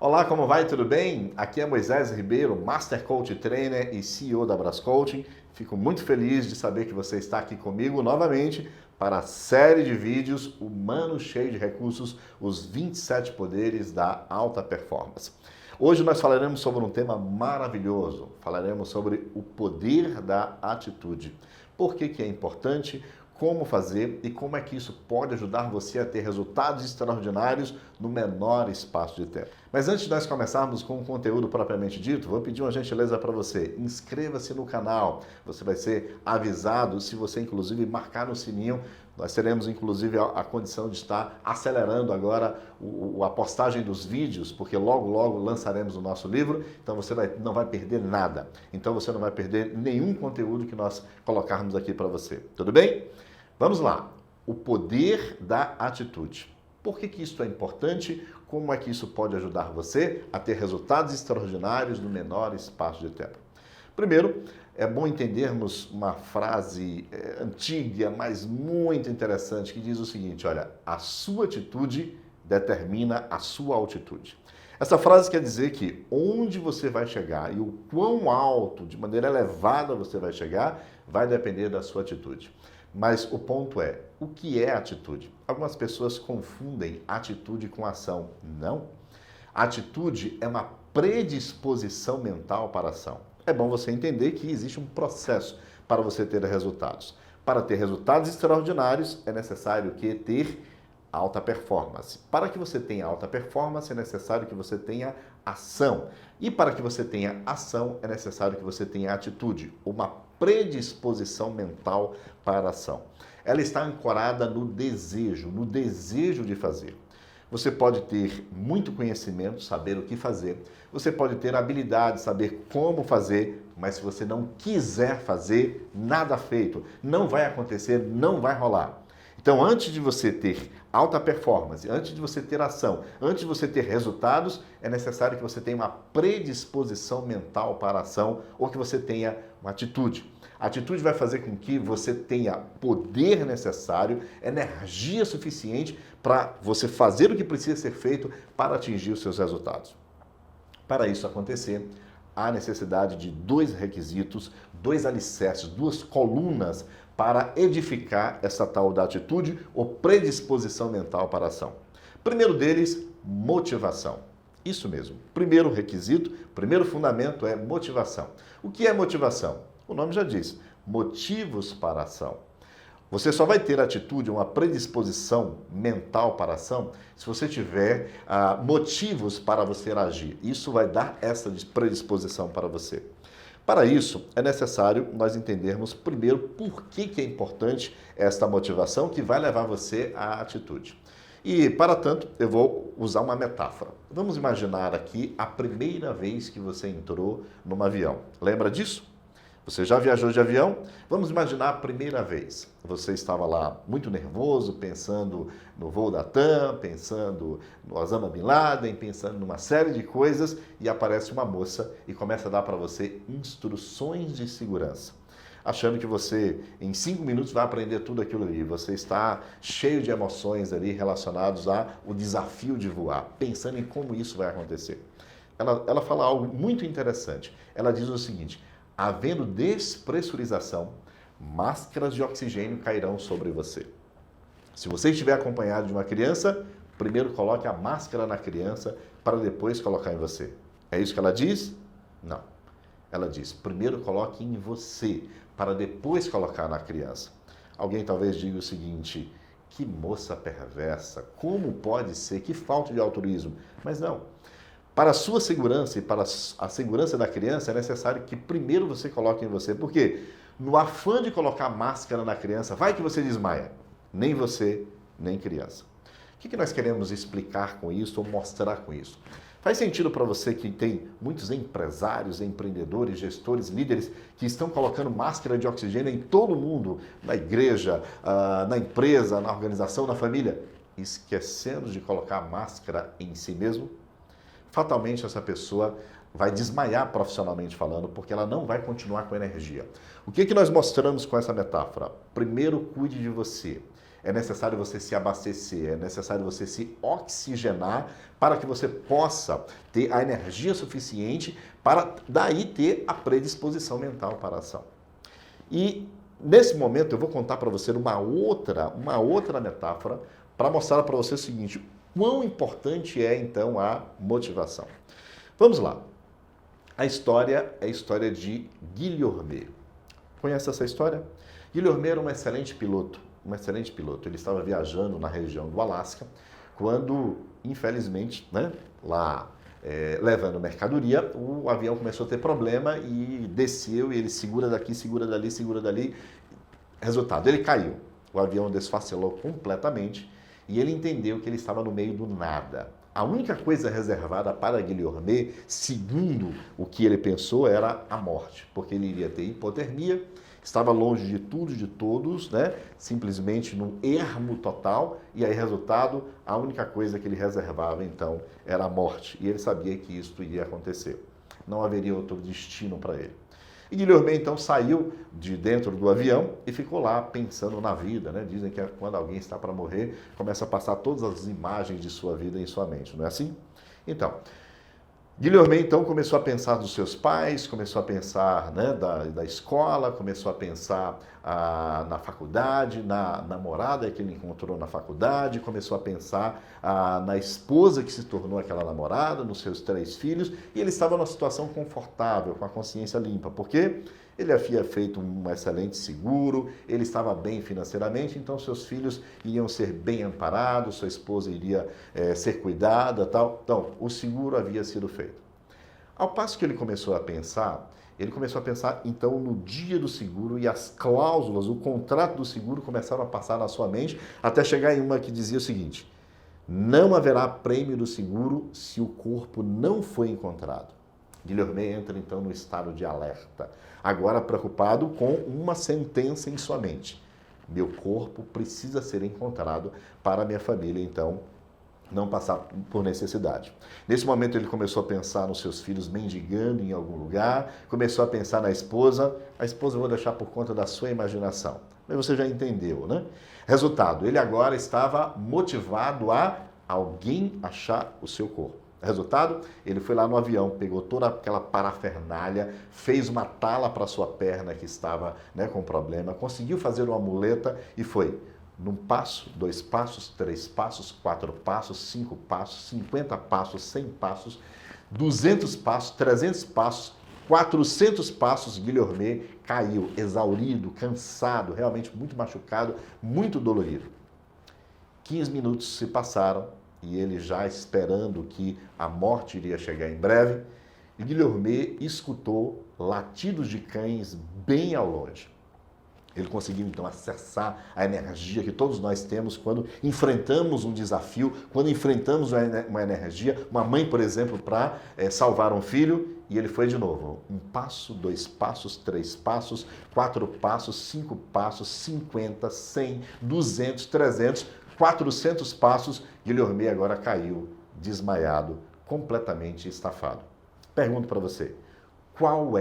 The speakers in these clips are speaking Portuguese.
Olá, como vai? Tudo bem? Aqui é Moisés Ribeiro, Master Coach Trainer e CEO da Brás Coaching. Fico muito feliz de saber que você está aqui comigo novamente para a série de vídeos Humano Cheio de Recursos, os 27 Poderes da Alta Performance. Hoje nós falaremos sobre um tema maravilhoso, falaremos sobre o poder da atitude. Por que é importante? Como fazer e como é que isso pode ajudar você a ter resultados extraordinários no menor espaço de tempo. Mas antes de nós começarmos com o conteúdo propriamente dito, vou pedir uma gentileza para você. Inscreva-se no canal, você vai ser avisado se você inclusive marcar no sininho. Nós teremos inclusive a condição de estar acelerando agora a postagem dos vídeos, porque logo lançaremos o nosso livro, então você não vai perder nada. Então você não vai perder nenhum conteúdo que nós colocarmos aqui para você. Tudo bem? Vamos lá. O poder da atitude. Por que isso é importante? Como é que isso pode ajudar você a ter resultados extraordinários no menor espaço de tempo? Primeiro, é bom entendermos uma frase antiga, mas muito interessante, que diz o seguinte: olha, a sua atitude determina a sua altitude. Essa frase quer dizer que onde você vai chegar e o quão alto, de maneira elevada você vai chegar, vai depender da sua atitude. Mas o ponto é, o que é atitude? Algumas pessoas confundem atitude com ação. Não. Atitude é uma predisposição mental para a ação. É bom você entender que existe um processo para você ter resultados. Para ter resultados extraordinários, é necessário ter alta performance. Para que você tenha alta performance, é necessário que você tenha ação. E para que você tenha ação, é necessário que você tenha atitude, uma predisposição mental para a ação. Ela está ancorada no desejo de fazer. Você pode ter muito conhecimento, saber o que fazer. Você pode ter habilidade, saber como fazer, mas se você não quiser fazer, nada feito. Não vai acontecer, não vai rolar. Então, antes de você ter alta performance, antes de você ter ação, antes de você ter resultados, é necessário que você tenha uma predisposição mental para a ação ou que você tenha uma atitude. A atitude vai fazer com que você tenha poder necessário, energia suficiente para você fazer o que precisa ser feito para atingir os seus resultados. Para isso acontecer, há necessidade de dois requisitos, dois alicerces, duas colunas para edificar essa tal da atitude ou predisposição mental para a ação. Primeiro deles, motivação. Isso mesmo. Primeiro requisito, primeiro fundamento é motivação. O que é motivação? O nome já diz, motivos para a ação. Você só vai ter atitude, uma predisposição mental para a ação, se você tiver motivos para você agir. Isso vai dar essa predisposição para você. Para isso, é necessário nós entendermos primeiro por que é importante esta motivação que vai levar você à atitude. E, para tanto, eu vou usar uma metáfora. Vamos imaginar aqui a primeira vez que você entrou num avião. Lembra disso? Você já viajou de avião? Vamos imaginar a primeira vez. Você estava lá muito nervoso, pensando no voo da TAM, pensando no Osama Bin Laden, pensando numa série de coisas e aparece uma moça e começa a dar para você instruções de segurança. Achando que você, em 5 minutos, vai aprender tudo aquilo ali. Você está cheio de emoções ali relacionadas ao desafio de voar, pensando em como isso vai acontecer. Ela fala algo muito interessante. Ela diz o seguinte: havendo despressurização, máscaras de oxigênio cairão sobre você. Se você estiver acompanhado de uma criança, primeiro coloque a máscara na criança para depois colocar em você. É isso que ela diz? Não. Ela diz, primeiro coloque em você para depois colocar na criança. Alguém talvez diga o seguinte: que moça perversa, como pode ser, que falta de altruísmo. Mas não. Para a sua segurança e para a segurança da criança, é necessário que primeiro você coloque em você. Por quê? No afã de colocar máscara na criança, vai que você desmaia. Nem você, nem criança. O que nós queremos explicar com isso ou mostrar com isso? Faz sentido para você que tem muitos empresários, empreendedores, gestores, líderes que estão colocando máscara de oxigênio em todo mundo, na igreja, na empresa, na organização, na família, esquecendo de colocar máscara em si mesmo? Fatalmente essa pessoa vai desmaiar profissionalmente falando, porque ela não vai continuar com energia. O que nós mostramos com essa metáfora? Primeiro, cuide de você. é necessário você se abastecer, é necessário você se oxigenar para que você possa ter a energia suficiente para daí ter a predisposição mental para a ação. E nesse momento eu vou contar para você uma outra metáfora para mostrar para você o seguinte, quão importante é então a motivação. Vamos lá. A história é a história de Guilherme. Conhece essa história? Guilherme era um excelente piloto. Ele estava viajando na região do Alasca quando, infelizmente, levando mercadoria, o avião começou a ter problema e desceu e ele segura daqui, segura dali. Resultado, ele caiu. O avião desfacelou completamente e ele entendeu que ele estava no meio do nada. A única coisa reservada para Guilherme, segundo o que ele pensou, era a morte, porque ele iria ter hipotermia, estava longe de tudo e de todos, simplesmente num ermo total, e aí, resultado, a única coisa que ele reservava, então, era a morte, e ele sabia que isso iria acontecer. Não haveria outro destino para ele. E Guilherme, então, saiu de dentro do avião e ficou lá pensando na vida, Dizem que quando alguém está para morrer, começa a passar todas as imagens de sua vida em sua mente, não é assim? Então, Guilherme, então, começou a pensar dos seus pais, começou a pensar da escola, começou a pensar na faculdade, na namorada que ele encontrou na faculdade, começou a pensar na esposa que se tornou aquela namorada, nos seus 3 filhos, e ele estava numa situação confortável, com a consciência limpa, porque ele havia feito um excelente seguro, ele estava bem financeiramente, então seus filhos iriam ser bem amparados, sua esposa iria ser cuidada, tal. Então, o seguro havia sido feito. Ao passo que ele começou a pensar então no dia do seguro e as cláusulas, o contrato do seguro começaram a passar na sua mente, até chegar em uma que dizia o seguinte: não haverá prêmio do seguro se o corpo não foi encontrado. Guilherme entra então no estado de alerta, agora preocupado com uma sentença em sua mente. Meu corpo precisa ser encontrado para minha família, então, não passar por necessidade. Nesse momento ele começou a pensar nos seus filhos mendigando em algum lugar, começou a pensar na esposa. A esposa eu vou deixar por conta da sua imaginação. Mas você já entendeu, Resultado, ele agora estava motivado a alguém achar o seu corpo. Resultado, ele foi lá no avião, pegou toda aquela parafernália, fez uma tala para sua perna que estava com problema, conseguiu fazer uma muleta e foi num passo, 2 passos, 3 passos, 4 passos, 5 passos, 50 passos, 100 passos, 200 passos, 300 passos, 400 passos. Guilherme caiu, exaurido, cansado, realmente muito machucado, muito dolorido. 15 minutos se passaram e ele já esperando que a morte iria chegar em breve, Guilherme escutou latidos de cães bem ao longe. Ele conseguiu, então, acessar a energia que todos nós temos quando enfrentamos um desafio, quando enfrentamos uma energia, uma mãe, por exemplo, para salvar um filho, e ele foi de novo. 1 passo, 2 passos, 3 passos, 4 passos, 5 passos, 50, 100, 200, 300, 400 passos. Guilherme agora caiu, desmaiado, completamente estafado. Pergunto para você, qual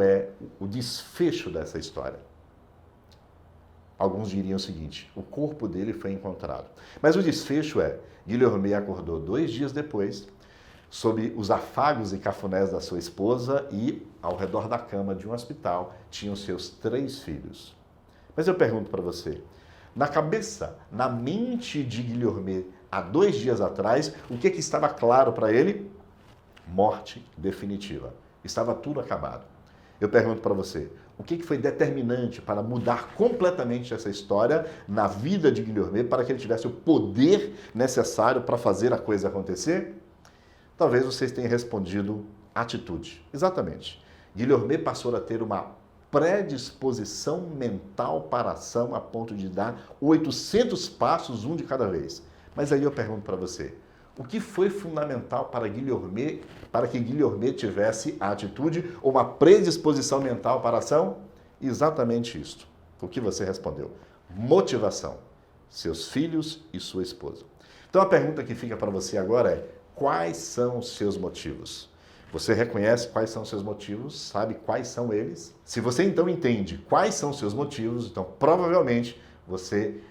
é o desfecho dessa história? Alguns diriam o seguinte: o corpo dele foi encontrado. Mas o desfecho é: Guilherme acordou 2 dias depois, sob os afagos e cafunés da sua esposa, e ao redor da cama de um hospital tinham seus 3 filhos. Mas eu pergunto para você, na cabeça, na mente de Guilherme, há 2 dias atrás, o que estava claro para ele? Morte definitiva. Estava tudo acabado. Eu pergunto para você, o que foi determinante para mudar completamente essa história na vida de Guilherme para que ele tivesse o poder necessário para fazer a coisa acontecer? Talvez vocês tenham respondido atitude. Exatamente. Guilherme passou a ter uma predisposição mental para a ação a ponto de dar 800 passos, um de cada vez. Mas aí eu pergunto para você, o que foi fundamental para que Guilherme tivesse a atitude ou uma predisposição mental para a ação? Exatamente isto. O que você respondeu? Motivação. Seus filhos e sua esposa. Então a pergunta que fica para você agora é: quais são os seus motivos? Você reconhece quais são os seus motivos? Sabe quais são eles? Se você então entende quais são os seus motivos, então provavelmente você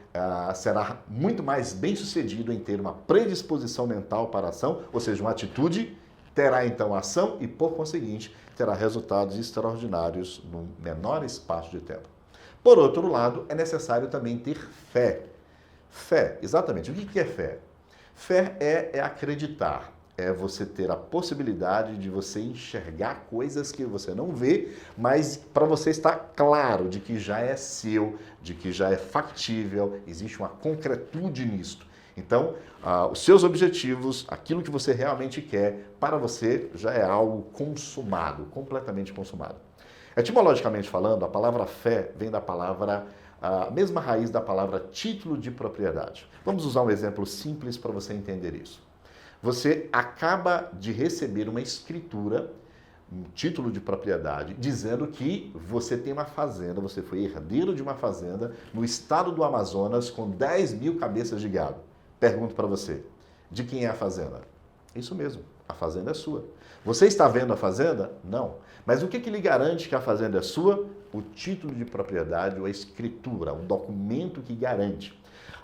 será muito mais bem-sucedido em ter uma predisposição mental para a ação, ou seja, uma atitude, terá então ação e, por conseguinte, terá resultados extraordinários no menor espaço de tempo. Por outro lado, é necessário também ter fé. Fé, exatamente. O que é fé? Fé é acreditar, é você ter a possibilidade de você enxergar coisas que você não vê, mas para você estar claro de que já é seu, de que já é factível, existe uma concretude nisto. Então, os seus objetivos, aquilo que você realmente quer, para você já é algo consumado, completamente consumado. Etimologicamente falando, a palavra fé vem da palavra, a mesma raiz da palavra título de propriedade. Vamos usar um exemplo simples para você entender isso. Você acaba de receber uma escritura, um título de propriedade, dizendo que você tem uma fazenda, você foi herdeiro de uma fazenda no estado do Amazonas com 10 mil cabeças de gado. Pergunto para você, de quem é a fazenda? Isso mesmo, a fazenda é sua. Você está vendo a fazenda? Não. Mas o que lhe garante que a fazenda é sua? O título de propriedade ou a escritura, um documento que garante.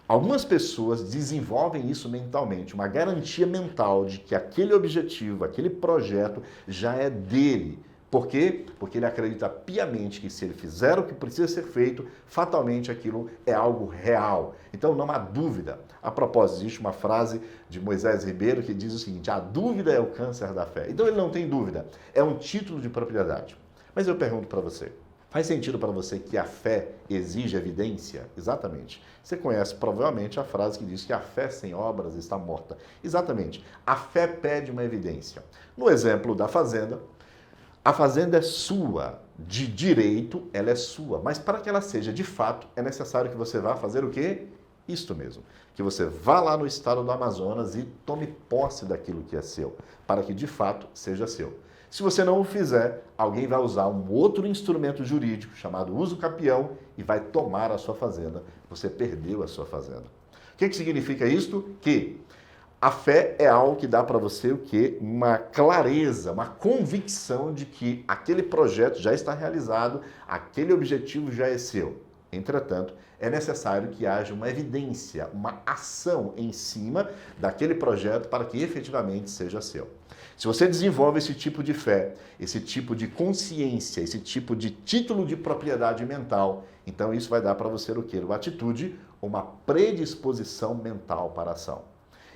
Algumas pessoas desenvolvem isso mentalmente, uma garantia mental de que aquele objetivo, aquele projeto já é dele. Por quê? Porque ele acredita piamente que se ele fizer o que precisa ser feito, fatalmente aquilo é algo real. Então não há dúvida. A propósito, existe uma frase de Moisés Ribeiro que diz o seguinte: a dúvida é o câncer da fé. Então ele não tem dúvida, é um título de propriedade. Mas eu pergunto para você, faz sentido para você que a fé exige evidência? Exatamente. Você conhece provavelmente a frase que diz que a fé sem obras está morta. Exatamente. A fé pede uma evidência. No exemplo da fazenda, a fazenda é sua, de direito ela é sua, mas para que ela seja de fato, é necessário que você vá fazer o quê? Isto mesmo, que você vá lá no estado do Amazonas e tome posse daquilo que é seu, para que de fato seja seu. Se você não o fizer, alguém vai usar um outro instrumento jurídico chamado uso capião e vai tomar a sua fazenda. Você perdeu a sua fazenda. O que significa isto? Que a fé é algo que dá para você o quê? Uma clareza, uma convicção de que aquele projeto já está realizado, aquele objetivo já é seu. Entretanto, é necessário que haja uma evidência, uma ação em cima daquele projeto para que efetivamente seja seu. Se você desenvolve esse tipo de fé, esse tipo de consciência, esse tipo de título de propriedade mental, então isso vai dar para você o quê? Uma atitude, uma predisposição mental para a ação.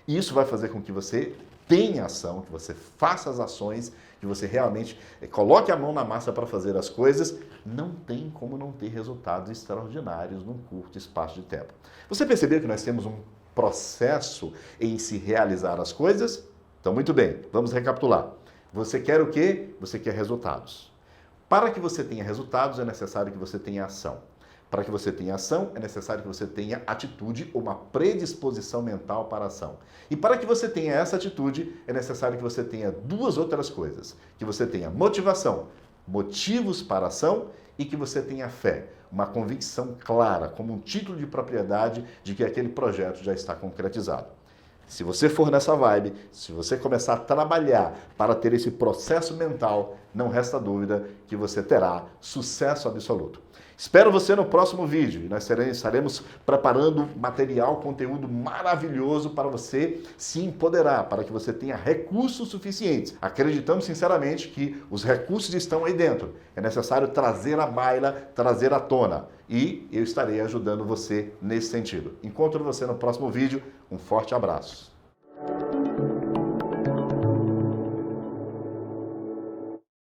E isso vai fazer com que você tenha ação, que você faça as ações, que você realmente coloque a mão na massa para fazer as coisas. Não tem como não ter resultados extraordinários num curto espaço de tempo. Você percebeu que nós temos um processo em se realizar as coisas? Então, muito bem, vamos recapitular. Você quer o quê? Você quer resultados. Para que você tenha resultados, é necessário que você tenha ação. Para que você tenha ação, é necessário que você tenha atitude ou uma predisposição mental para a ação. E para que você tenha essa atitude, é necessário que você tenha duas outras coisas. Que você tenha motivação, motivos para a ação, e que você tenha fé, uma convicção clara, como um título de propriedade de que aquele projeto já está concretizado. Se você for nessa vibe, se você começar a trabalhar para ter esse processo mental, não resta dúvida que você terá sucesso absoluto. Espero você no próximo vídeo e nós estaremos preparando material, conteúdo maravilhoso para você se empoderar, para que você tenha recursos suficientes. Acreditamos sinceramente que os recursos estão aí dentro. É necessário trazer à baila, trazer à tona. E eu estarei ajudando você nesse sentido. Encontro você no próximo vídeo. Um forte abraço.